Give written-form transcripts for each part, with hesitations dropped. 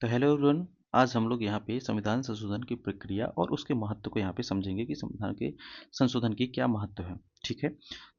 तो hello everyone. आज हम लोग यहाँ पे संविधान संशोधन की प्रक्रिया और उसके महत्व को यहाँ पे समझेंगे कि संविधान के संशोधन की क्या महत्व है। ठीक है।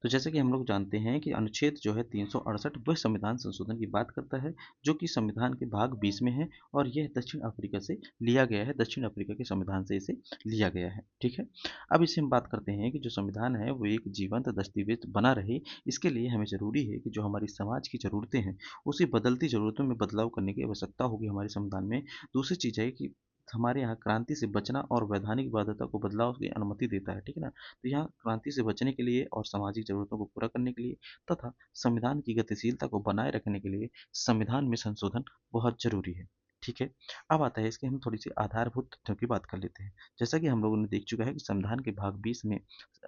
तो जैसे कि हम लोग जानते हैं कि अनुच्छेद जो है 368 वह संविधान संशोधन की बात करता है, जो कि संविधान के भाग 20 में है और यह दक्षिण अफ्रीका से लिया गया है। दक्षिण अफ्रीका के संविधान से इसे लिया गया है। ठीक है। अब इसे हम बात करते हैं कि जो संविधान है वो एक जीवंत दस्तावेज बना रहे, इसके लिए हमें ज़रूरी है कि जो हमारी समाज की ज़रूरतें हैं उसी बदलती ज़रूरतों में बदलाव करने की आवश्यकता होगी हमारे संविधान में। दूसरी चीज़ है कि हमारे यहाँ क्रांति से बचना और वैधानिक बाध्यता को बदलाव की अनुमति देता है। ठीक है ना। तो यहाँ क्रांति से बचने के लिए और सामाजिक ज़रूरतों को पूरा करने के लिए तथा संविधान की गतिशीलता को बनाए रखने के लिए संविधान में संशोधन बहुत ज़रूरी है। ठीक है। अब आता है इसके हम थोड़ी सी आधारभूत तथ्यों की बात कर लेते हैं। जैसा कि हम लोगों ने देख चुका है कि संविधान के भाग 20 में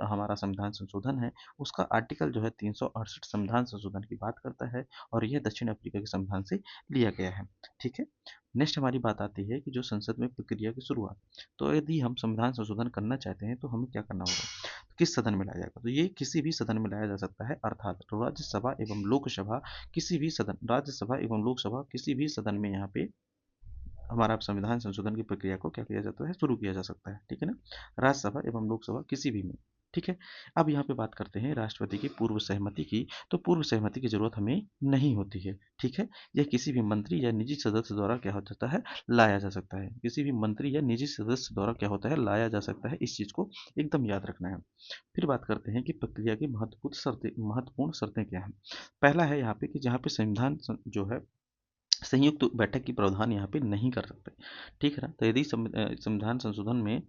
हमारा संविधान संशोधन है, उसका आर्टिकल जो है 368 संविधान संशोधन की बात करता है और यह दक्षिण अफ्रीका के संविधान से लिया गया है। ठीक है। नेक्स्ट हमारी बात आती है कि जो संसद में प्रक्रिया की शुरुआत। तो यदि हम संविधान संशोधन करना चाहते हैं तो हमें क्या करना होगा, तो किस सदन में लाया जाएगा, तो ये किसी भी सदन में लाया जा सकता है, अर्थात तो राज्यसभा एवं लोकसभा किसी भी सदन, राज्यसभा एवं लोकसभा किसी भी सदन में यहाँ पे हमारा संविधान संशोधन की प्रक्रिया को क्या किया जाता है, शुरू किया जा सकता है। ठीक है ना। राज्यसभा एवं लोकसभा किसी भी में। ठीक है। अब यहाँ पे बात करते हैं राष्ट्रपति की पूर्व सहमति की। तो पूर्व सहमति की जरूरत हमें नहीं होती है। ठीक है। यह किसी भी मंत्री या निजी सदस्य द्वारा क्या हो जाता है, लाया जा सकता है। किसी भी मंत्री या निजी सदस्य द्वारा क्या होता है, लाया जा सकता है। इस चीज को एकदम याद रखना है। फिर बात करते हैं कि प्रक्रिया की महत्वपूर्ण शर्तें क्या हैं। पहला है यहाँ पे कि जहाँ पे संविधान जो है संयुक्त बैठक की प्रावधान यहाँ पे नहीं कर सकते। ठीक है ना। तो यदि संविधान संशोधन में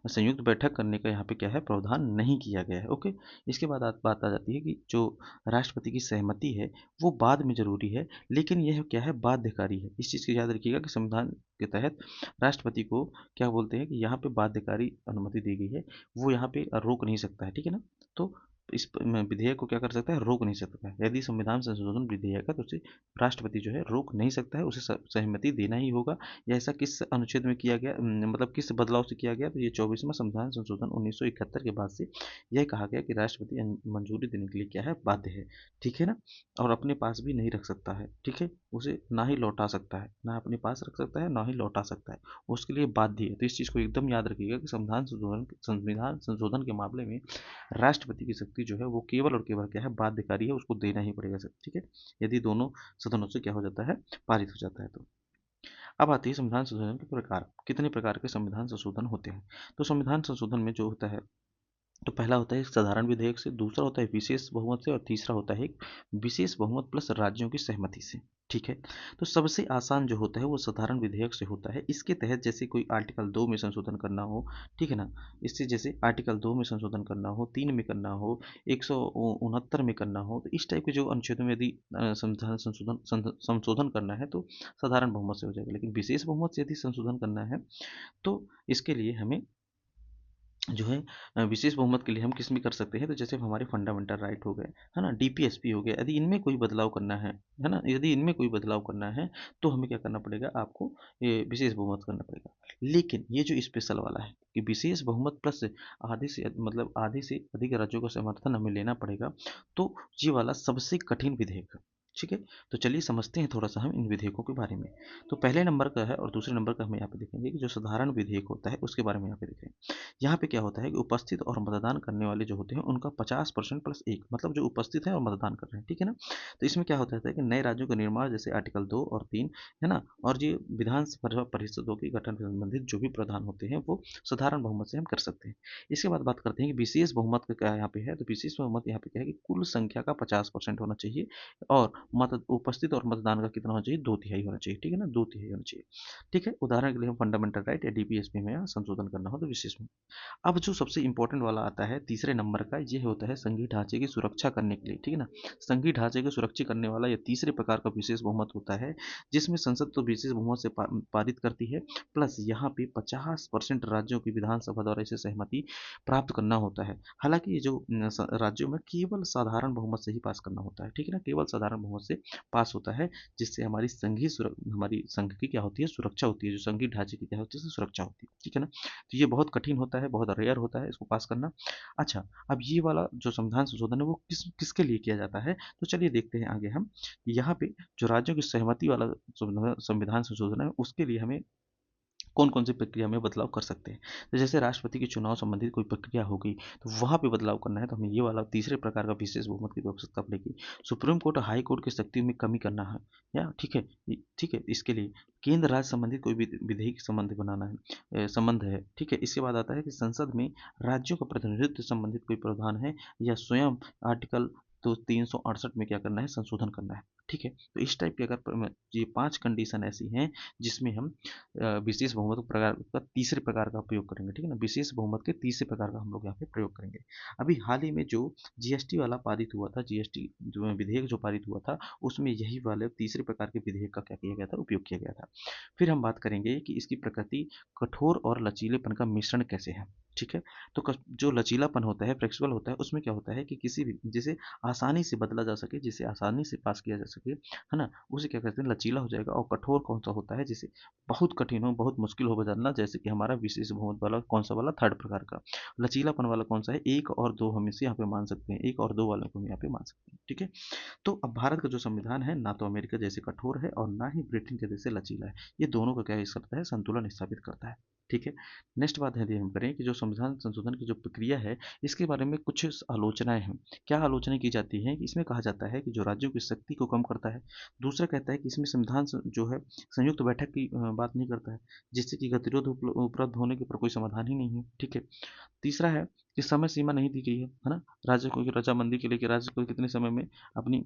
संयुक्त बैठक करने का यहाँ पे क्या है, प्रावधान नहीं किया गया है। ओके। इसके बाद बात आ जाती है कि जो राष्ट्रपति की सहमति है वो बाद में जरूरी है, लेकिन यह क्या है, बाध्यकारी है। इस चीज़ को याद रखिएगा कि संविधान के तहत राष्ट्रपति को क्या बोलते हैं कि यहाँ पे बाध्यकारी अनुमति दी गई है, वो यहाँ पे रोक नहीं सकता है। ठीक है ना। तो इस विधेयक को क्या कर सकता है, रोक नहीं सकता है। यदि संविधान संशोधन विधेयक है तो उसे राष्ट्रपति जो है रोक नहीं सकता है, उसे सहमति देना ही होगा। या ऐसा किस अनुच्छेद में किया गया, मतलब किस बदलाव से किया गया, तो ये 24वां संविधान संशोधन 1971 के बाद से यह कहा गया कि राष्ट्रपति मंजूरी देने के लिए क्या है, बाध्य है। ठीक है ना। और अपने पास भी नहीं रख सकता है। ठीक है। उसे ना ही लौटा सकता है, ना अपने पास रख सकता है, ना ही लौटा सकता है, उसके लिए बाध्य है। तो इस चीज़ को एकदम याद रखिएगा कि संविधान संशोधन के मामले में राष्ट्रपति की शक्ति जो है वो केवल और केवल क्या है, बाध्यकारी है, उसको देना ही पड़ेगा। ठीक है। यदि दोनों सदनों से क्या हो जाता है, पारित हो जाता है तो। अब आती है संविधान संशोधन के प्रकार। कितने प्रकार के संविधान संशोधन होते हैं। तो संविधान संशोधन में जो होता है, तो पहला होता है एक साधारण विधेयक से, दूसरा होता है विशेष बहुमत से और तीसरा होता है एक विशेष बहुमत प्लस राज्यों की सहमति से। ठीक है। तो सबसे आसान जो होता है वो साधारण विधेयक से होता है। इसके तहत जैसे कोई आर्टिकल 2 में संशोधन करना हो, ठीक है ना, इससे जैसे आर्टिकल 2 में संशोधन करना हो, 3 में करना हो, 169 में करना हो, तो इस टाइप के जो अनुच्छेदों में यदि संविधान संशोधन करना है तो साधारण बहुमत से हो जाएगा। लेकिन विशेष बहुमत से यदि संशोधन करना है तो इसके लिए हमें जो है विशेष बहुमत के लिए हम किस में कर सकते हैं, तो जैसे हमारे फंडामेंटल राइट हो गए, है ना, डीपीएसपी हो गया, यदि इनमें कोई बदलाव करना है ना, यदि इनमें कोई बदलाव करना है तो हमें क्या करना पड़ेगा, आपको ये विशेष बहुमत करना पड़ेगा। लेकिन ये जो स्पेशल वाला है कि विशेष बहुमत प्लस आधे से मतलब आधे से अधिक राज्यों का समर्थन हमें लेना पड़ेगा, तो ये वाला सबसे कठिन विधेयक है। ठीक है। तो चलिए समझते हैं थोड़ा सा हम इन विधेयकों के बारे में। तो पहले नंबर का है और दूसरे नंबर का हम यहाँ पे देखेंगे कि जो साधारण विधेयक होता है उसके बारे में यहाँ पे देखेंगे। यहाँ पे क्या होता है कि उपस्थित और मतदान करने वाले जो होते हैं उनका 50% प्लस एक, मतलब जो उपस्थित है और मतदान कर रहे हैं। ठीक है ना। तो इसमें क्या होता है कि नए राज्यों का निर्माण जैसे आर्टिकल 2 और 3, है ना, और ये विधानसभा परिषदों के गठन से संबंधित जो भी प्रावधान होते हैं वो साधारण बहुमत से हम कर सकते हैं। इसके बाद बात करते हैं कि विशेष बहुमत का क्या यहाँ पे है, तो विशेष बहुमत यहाँ पे क्या है कि कुल संख्या का 50% होना चाहिए और मत उपस्थित और मतदान का कितना होना चाहिए, 2/3 होना चाहिए। ठीक है ना, 2/3 होना चाहिए। ठीक है। उदाहरण के लिए हम फंडामेंटल राइट या डीपीएसपी में संशोधन करना हो तो विशेष में। अब जो सबसे इंपॉर्टेंट वाला आता है तीसरे नंबर का, ये होता है संघीय ढांचे की सुरक्षा करने के लिए। ठीक है ना। संघीय ढांचे को सुरक्षित करने वाला यह तीसरे प्रकार का विशेष बहुमत होता है, जिसमें संसद तो विशेष बहुमत से पारित करती है, प्लस यहाँ पे 50% राज्यों की विधानसभा द्वारा इसे सहमति प्राप्त करना होता है। हालांकि ये जो राज्यों में केवल साधारण बहुमत से ही पास करना होता है। ठीक है ना, केवल साधारण बहुमत से पास होता है, जिससे हमारी संघ की क्या होती है, सुरक्षा होती है, जो संघीय ढांचे की क्या होती है, सुरक्षा होती है, ठीक है ना। तो ये बहुत कठिन होता है, बहुत रेयर होता है इसको पास करना। अच्छा, अब ये वाला जो संविधान संशोधन है वो किसके लिए किया जाता है, तो चलिए देखते हैं आगे हम। यहाँ पे जो राज्यों की सहमति वाला संविधान संशोधन है उसके लिए हमें कौन कौन सी प्रक्रिया में बदलाव कर सकते हैं। तो जैसे राष्ट्रपति के चुनाव संबंधित कोई प्रक्रिया होगी तो वहाँ पे बदलाव करना है, तो हमें ये वाला तीसरे प्रकार का विशेष बहुमत की आवश्यकता पड़ेगी। सुप्रीम कोर्ट और हाई कोर्ट की शक्ति में कमी करना है, या ठीक है, ठीक है, इसके लिए केंद्र राज्य संबंधित कोई भी विधेयक संबंध बनाना है, संबंध है, ठीक है। इसके बाद आता है कि संसद में राज्यों का प्रतिनिधित्व संबंधित कोई प्रावधान है, या स्वयं आर्टिकल तो 368 में क्या करना है, संशोधन करना है, ठीक है। तो इस टाइप की अगर ये 5 कंडीशन ऐसी हैं जिसमें हम विशेष बहुमत प्रकार का तीसरे प्रकार का प्रयोग करेंगे, ठीक है ना। विशेष बहुमत के तीसरे प्रकार का हम लोग यहाँ पे प्रयोग करेंगे। अभी हाल ही में जो जीएसटी वाला पारित हुआ था, जीएसटी जो विधेयक जो पारित हुआ था, उसमें यही वाले तीसरे प्रकार के विधेयक का क्या किया गया था, उपयोग किया गया था। फिर हम बात करेंगे कि इसकी प्रकृति कठोर और लचीलेपन का मिश्रण कैसे है, ठीक है। तो जो लचीलापन होता है, फ्लेक्सिबल होता है, उसमें क्या होता है कि किसी भी जिसे आसानी से बदला जा सके, जिसे आसानी से पास किया जा सके, है ना, उसे क्या कहते हैं, लचीला हो जाएगा। और कठोर कौन सा होता है, जिसे बहुत कठिन हो, बहुत मुश्किल हो बदलना, जैसे कि हमारा विशेष बहुमत वाला कौन सा वाला, थर्ड प्रकार का। लचीलापन वाला कौन सा है, 1 और 2 हम इसे यहाँ पे मान सकते हैं, 1 और 2 वालों को हम यहाँ पे मान सकते हैं, ठीक है। तो अब भारत का जो संविधान है ना तो अमेरिका जैसे कठोर है और ना ही ब्रिटेन के जैसे लचीला है। ये दोनों का क्या करता है, संतुलन स्थापित करता है, ठीक है। नेक्स्ट बात यदि हम करें कि जो संविधान संशोधन की जो प्रक्रिया है, इसके बारे में कुछ आलोचनाएं हैं। क्या आलोचनाएं की जाती हैं कि इसमें कहा जाता है कि जो राज्यों की शक्ति को कम करता है। दूसरा कहता है कि इसमें संविधान जो है संयुक्त बैठक की बात नहीं करता है, जिससे कि गतिरोध उपलब्ध होने के पर कोई समाधान ही नहीं है, ठीक है। तीसरा है कि समय सीमा नहीं दी गई है ना, राज्य को रजामंदी के लिए कि राज्य को कितने समय में अपनी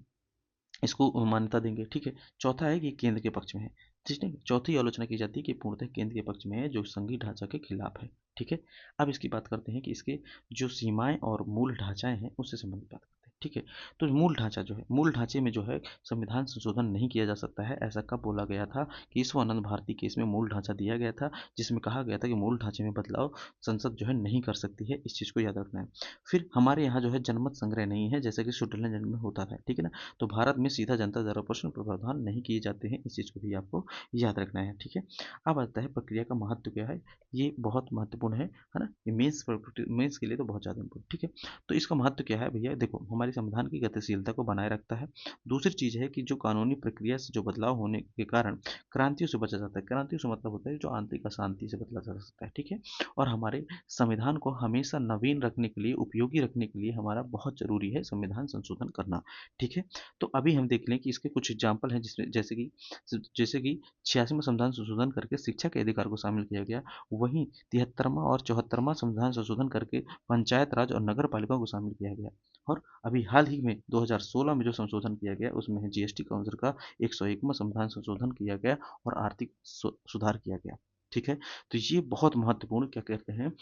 इसको मान्यता देंगे, ठीक है। चौथा है कि केंद्र के पक्ष में है, ठीक है। चौथी आलोचना की जाती है कि पूर्णतः केंद्र के पक्ष में है, जो संघीय ढांचा के खिलाफ है, ठीक है। अब इसकी बात करते हैं कि इसके जो सीमाएं और मूल ढांचाएं हैं उससे संबंधित बात करते हैं, ठीक है। तो मूल ढांचा जो है, मूल ढांचे में जो है संविधान संशोधन नहीं किया जा सकता है। ऐसा कब बोला गया था, कि ईश्वरानंद भारती केस में मूल ढांचा दिया गया था, जिसमें कहा गया था कि मूल ढांचे में बदलाव संसद जो है नहीं कर सकती है, इस चीज़ को याद रखना है। फिर हमारे यहाँ जो है जनमत संग्रह नहीं है, जैसे कि स्विट्जरलैंड में होता है, ठीक है ना। तो भारत में सीधा जनता द्वारा प्रश्न प्रावधान नहीं किए जाते हैं, इस चीज़ को भी आपको याद रखना है, ठीक है। अब आता है प्रक्रिया का महत्व क्या है, ये बहुत महत्वपूर्ण है ना। ये मेंस के लिए तो बहुत ज़्यादा इम्पोर्टेंट, ठीक है। तो इसका महत्व क्या है भैया, देखो हमारे संविधान की गतिशीलता को बनाए रखता है। दूसरी चीज़ है कि जो कानूनी प्रक्रिया से जो बदलाव होने के कारण क्रांतियों से बचा जाता है। क्रांतियों से मतलब होता है जो आंतरिक अशांति से बदला जा सकता है, ठीक है। और हमारे संविधान को हमेशा नवीन रखने के लिए, उपयोगी रखने के लिए हमारा बहुत जरूरी है संविधान संशोधन करना, ठीक है। तो अभी हम देख लें कि इसके कुछ एग्जाम्पल हैं, जिसमें जैसे कि 86वां संविधान संशोधन करके शिक्षा के अधिकार को शामिल किया गया। वहीं 73वां और 74वां संविधान संशोधन करके पंचायत राज और नगर पालिकाओं को शामिल किया गया। और अभी हाल ही में 2016 में जो संशोधन किया गया उसमें है जीएसटी काउंसिल का 101वां संविधान संशोधन किया गया और आर्थिक सुधार किया गया, ठीक है। तो ये बहुत महत्वपूर्ण क्या कहते हैं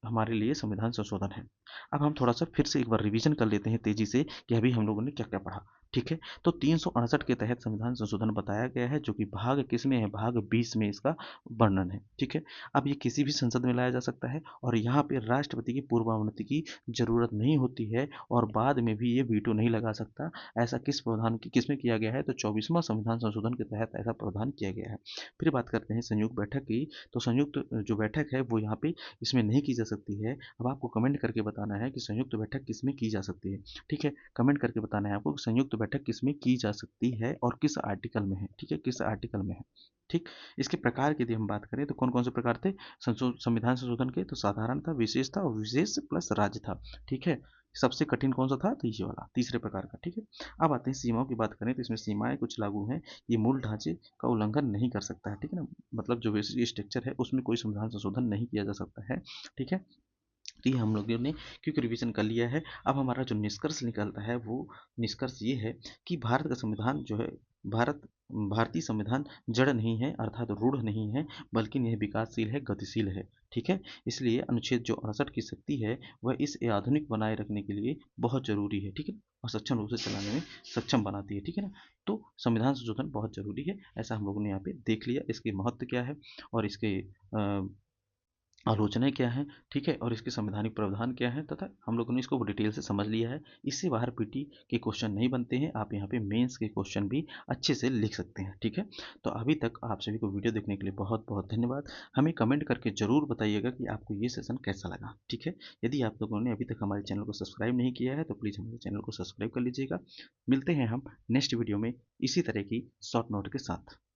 हमारे लिए संविधान संशोधन है। अब हम थोड़ा सा फिर से एक बार रिवीजन कर लेते हैं तेजी से कि अभी हम लोगों ने क्या क्या पढ़ा, ठीक है। तो 368 के तहत संविधान संशोधन बताया गया है, जो कि भाग किस में है, भाग 20 में इसका वर्णन है, ठीक है। अब ये किसी भी संसद में लाया जा सकता है और यहाँ पे राष्ट्रपति की पूर्वानुमति की जरूरत नहीं होती है और बाद में भी ये वीटो नहीं लगा सकता। ऐसा किस में किया गया है, तो 24वां संविधान संशोधन के तहत ऐसा प्रावधान किया गया है। फिर बात करते हैं संयुक्त बैठक की। तो संयुक्त जो बैठक है वो यहाँ पे इसमें नहीं की जा सकती है। अब आपको कमेंट करके बताना है कि संयुक्त बैठक किसमें की जा सकती है, ठीक है। कमेंट करके बताना है आपको कि संयुक्त बैठक किसमें की जा सकती है और किस आर्टिकल में है, ठीक है, किस आर्टिकल में है, ठीक। इसके प्रकार की यदि हम बात करें तो कौन कौन से प्रकार थे संविधान संशोधन के, तो साधारण था, विशेष था और विशेष प्लस राज्य था, ठीक है। सबसे कठिन कौन सा था, तो ये वाला तीसरे प्रकार का, ठीक है। अब आते हैं सीमाओं की बात करें तो इसमें सीमाएं कुछ लागू हैं। ये मूल ढांचे का उल्लंघन नहीं कर सकता है, ठीक है ना। मतलब जो बेसिक स्ट्रक्चर है उसमें कोई संविधान संशोधन नहीं किया जा सकता है, ठीक है। तो ये हम लोगों ने क्योंकि रिवीजन कर लिया है। अब हमारा जो निष्कर्ष निकलता है वो निष्कर्ष ये है कि भारत का संविधान जो है, भारत भारतीय संविधान जड़ नहीं है, अर्थात रूढ़ नहीं है, बल्कि यह विकासशील है, गतिशील है, ठीक है। इसलिए अनुच्छेद जो 68 की शक्ति है वह इसे आधुनिक बनाए रखने के लिए बहुत जरूरी है, ठीक है, और सक्षम रूप से चलाने में सक्षम बनाती है, ठीक है ना। तो संविधान संशोधन बहुत जरूरी है, ऐसा हम लोगों ने यहाँ पे देख लिया। इसके महत्व क्या है और इसके आलोचनाएँ क्या हैं, ठीक है? और इसके संवैधानिक प्रावधान क्या हैं तथा हम लोगों ने इसको डिटेल से समझ लिया है। इससे बाहर पीटी के क्वेश्चन नहीं बनते हैं, आप यहाँ पे मेंस के क्वेश्चन भी अच्छे से लिख सकते हैं, ठीक है? तो अभी तक आप सभी को वीडियो देखने के लिए बहुत-बहुत धन्यवाद। हमें कमेंट करके ज़रूर बताइएगा कि आपको ये सेशन कैसा लगा, ठीक है? यदि आप लोगों ने अभी तक हमारे चैनल को सब्सक्राइब नहीं किया है, तो प्लीज़ हमारे चैनल को सब्सक्राइब कर लीजिएगा। मिलते हैं हम नेक्स्ट वीडियो में इसी तरह की शॉर्ट नोट के साथ।